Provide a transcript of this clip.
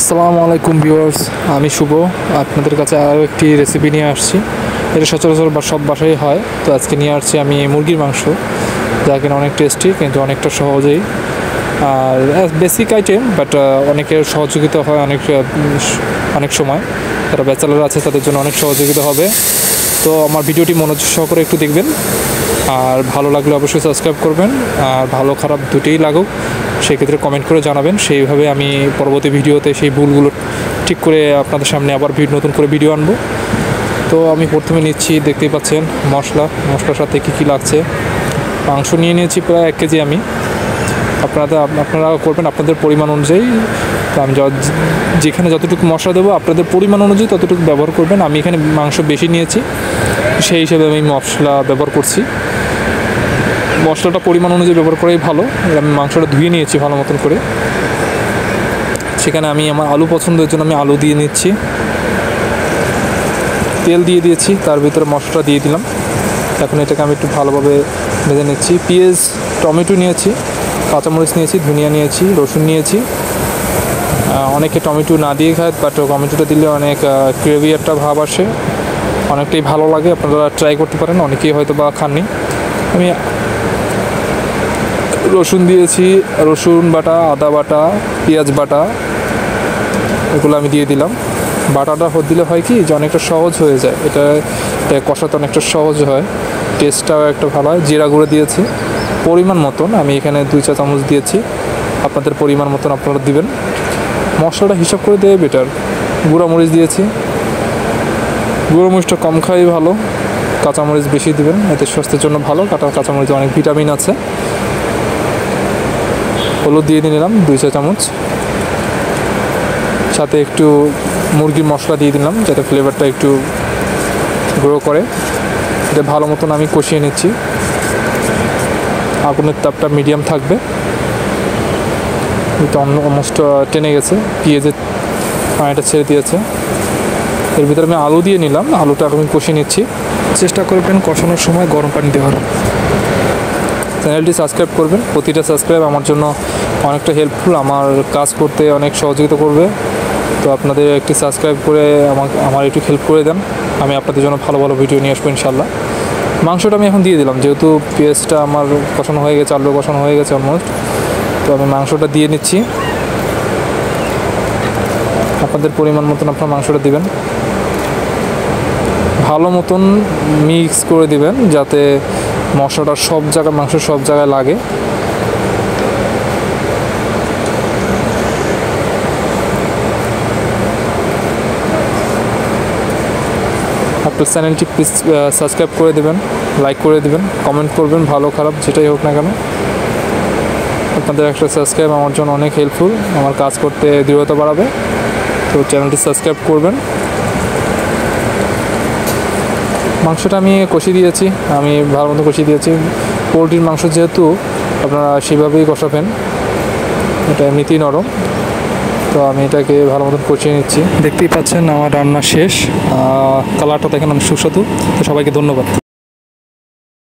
আসসালামু আলাইকুম ভিউয়ার্স, আমি শুভ আপনাদের কাছে আরও একটি রেসিপি নিয়ে আসছি। এটা সচরাচর সব বাসায় হয়, তো আজকে নিয়ে আসছি আমি মুরগির মাংস, যা কিনা অনেক টেস্টি কিন্তু অনেকটা সহজেই আর বেসিক আইটেম, বাট অনেকের সহযোগিতা হয় অনেক সময়। যারা ব্যাচেলার আছে তাদের জন্য অনেক সহযোগিতা হবে। তো আমার ভিডিওটি মনোযোগ সহকারে একটু দেখবেন, আর ভালো লাগলে অবশ্যই সাবস্ক্রাইব করবেন, আর ভালো খারাপ দুটোই লাগুক সেক্ষেত্রে কমেন্ট করে জানাবেন। সেইভাবে আমি পরবর্তী ভিডিওতে সেই ভুলগুলো ঠিক করে আপনাদের সামনে আবার নতুন করে ভিডিও আনবো। তো আমি প্রথমে নিচ্ছি, দেখতেই পাচ্ছেন মশলার সাথে কী লাগছে। মাংস নিয়ে নিয়েছি প্রায় 1 কেজি আমি। আপনারা করবেন আপনাদের পরিমাণ অনুযায়ী। তো আমি যেখানে যতটুকু মশলা দেবো আপনাদের পরিমাণ অনুযায়ী ততটুকু ব্যবহার করবেন। আমি এখানে মাংস বেশি নিয়েছি, সেই হিসেবে আমি মশলা ব্যবহার করছি। মশলাটা পরিমাণ অনুযায়ী ব্যবহার করাই ভালো। আমি মাংসটা ধুয়ে নিয়েছি ভালো মতন করে। সেখানে আমি আমার আলু পছন্দের জন্য আমি আলু দিয়ে নিচ্ছি, তেল দিয়ে দিয়েছি, তার ভিতরে মশলাটা দিয়ে দিলাম। এখন এটাকে আমি একটু ভালোভাবে ভেজে নিচ্ছি। পেঁয়াজ, টমেটো নিয়েছি, কাঁচামরিচ নিয়েছি, ধনিয়া নিয়েছি, রসুন নিয়েছি। অনেকে টমেটো না দিয়ে খায়, বাট টমেটোটা দিলে অনেক গ্রেভি একটা ভাব আসে, অনেকটাই ভালো লাগে। আপনারা ট্রাই করতে পারেন, অনেকেই হয়তো বা খাননি। আমি রসুন দিয়েছি, রসুন বাটা, আদা বাটা, পেঁয়াজ বাটা, এগুলো আমি দিয়ে দিলাম। বাটাটা দিলে হয় কি যে অনেকটা সহজ হয়ে যায়, এটা কষাতে অনেকটা সহজ হয়, টেস্টটাও একটা ভালো হয়। জিরা গুঁড়ো দিয়েছি পরিমাণ মতন, আমি এখানে 2 চা চামচ দিয়েছি। আপনাদের পরিমাণ মতন আপনারা দিবেন, মশলাটা হিসাব করে দেবে বেটার। গুঁড়ামরিচ দিয়েছি, গুঁড়োমরিচটা কম খাওয়াই ভালো, কাঁচামরিচ বেশি দিবেন, এতে স্বাস্থ্যের জন্য ভালো। কাঁচামরিচে অনেক ভিটামিন আছে। হলুদ দিয়ে নিলাম 2 চা চামচ, সাথে একটু মুরগির মশলা দিয়ে দিলাম যাতে ফ্লেভারটা একটু গ্রো করে। এটা ভালো মতন আমি কষিয়ে নিচ্ছি। আগুনের তাপটা মিডিয়াম থাকবে। এটা অলমোস্ট টেনে গেছে, পেঁয়াজের পানিটা ছেড়ে দিয়েছে। এর ভিতরে আমি আলু দিয়ে নিলাম, আলুটা আমি কষিয়ে নিচ্ছি। চেষ্টা করবেন কষানোর সময় গরম পানি দেওয়ার। চ্যানেলটি সাবস্ক্রাইব করবেন, প্রতিটা সাবস্ক্রাইব আমার জন্য অনেকটা হেল্পফুল, আমার কাজ করতে অনেক সহযোগিতা করবে। তো আপনাদের একটি সাবস্ক্রাইব করে আমার একটু হেল্প করে দেন, আমি আপনাদের জন্য ভালো ভালো ভিডিও নিয়ে আসবো ইনশাল্লাহ। মাংসটা আমি এখন দিয়ে দিলাম, যেহেতু পেঁয়াজটা আমার কষানো হয়ে গেছে, আলু কষানো হয়ে গেছে অলমোস্ট। তো আমি মাংসটা দিয়ে নিচ্ছি, আপনাদের পরিমাণ মতন আপনার মাংসটা দিবেন, ভালো মতন মিক্স করে দিবেন যাতে মশলাটা মাংসের সব জায়গায় লাগে। আপনার চ্যানেলটি প্লিজ সাবস্ক্রাইব করে দেবেন, লাইক করে দেবেন, কমেন্ট করবেন, ভালো খারাপ যেটাই হোক না কেন। আপনাদের একটা সাবস্ক্রাইব আমার জন্য অনেক হেল্পফুল, আমার কাজ করতে দৃঢ়তা বাড়াবে। তো চ্যানেলটি সাবস্ক্রাইব করবেন। মাংসটা আমি কষিয়ে দিয়েছি, আমি ভালো মতো কষিয়ে দিয়েছি। পোলট্রির মাংস যেহেতু আপনারা সেভাবেই কষাবেন, এটা এমনিতেই নরম। তো আমি এটাকে ভালো মতন কষিয়ে নিচ্ছি। দেখতেই পাচ্ছেন আমার রান্না শেষ, কালারটা দেখেন অনেক সুস্বাদু। তো সবাইকে ধন্যবাদ।